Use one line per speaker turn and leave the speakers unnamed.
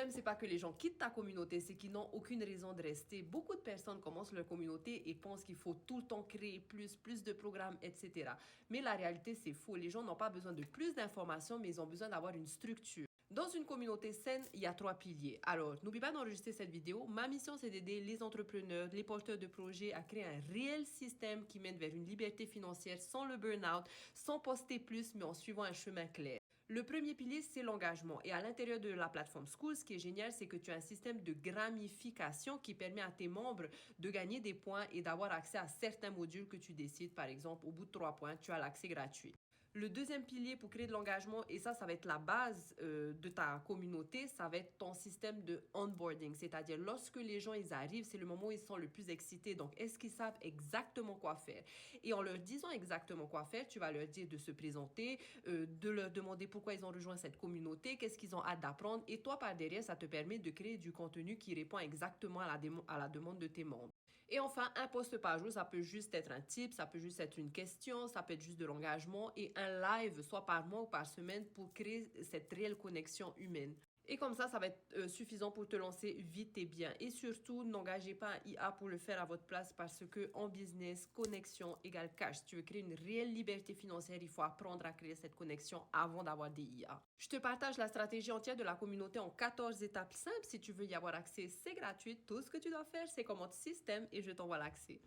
problème, c'est pas que les gens quittent ta communauté, c'est qu'ils n'ont aucune raison de rester. Beaucoup de personnes commencent leur communauté et pensent qu'il faut tout le temps créer plus de programmes, etc. Mais la réalité, c'est faux. Les gens n'ont pas besoin de plus d'informations, mais ils ont besoin d'avoir une structure. Dans une communauté saine, il y a 3 piliers. Alors, n'oublie pas d'enregistrer cette vidéo. Ma mission, c'est d'aider les entrepreneurs, les porteurs de projets à créer un réel système qui mène vers une liberté financière sans le burn-out, sans poster plus, mais en suivant un chemin clair. Le premier pilier, c'est l'engagement. Et à l'intérieur de la plateforme School, ce qui est génial, c'est que tu as un système de gamification qui permet à tes membres de gagner des points et d'avoir accès à certains modules que tu décides. Par exemple, au bout de 3 points, tu as l'accès gratuit. Le deuxième pilier pour créer de l'engagement, et ça va être la base de ta communauté, ça va être ton système de onboarding. C'est-à-dire, lorsque les gens ils arrivent, c'est le moment où ils sont le plus excités. Donc, est-ce qu'ils savent exactement quoi faire? Et en leur disant exactement quoi faire, tu vas leur dire de se présenter, de leur demander pourquoi ils ont rejoint cette communauté, qu'est-ce qu'ils ont hâte d'apprendre. Et toi, par derrière, ça te permet de créer du contenu qui répond exactement à la demande de tes membres. Et enfin, un post par jour, ça peut juste être un tip, ça peut juste être une question, ça peut être juste de l'engagement et un live, soit par mois ou par semaine, pour créer cette réelle connexion humaine. Et comme ça va être suffisant pour te lancer vite et bien. Et surtout, n'engagez pas un IA pour le faire à votre place parce que en business, connexion égale cash. Si tu veux créer une réelle liberté financière, il faut apprendre à créer cette connexion avant d'avoir des IA. Je te partage la stratégie entière de la communauté en 14 étapes simples. Si tu veux y avoir accès, c'est gratuit. Tout ce que tu dois faire, c'est commander système et je t'envoie l'accès.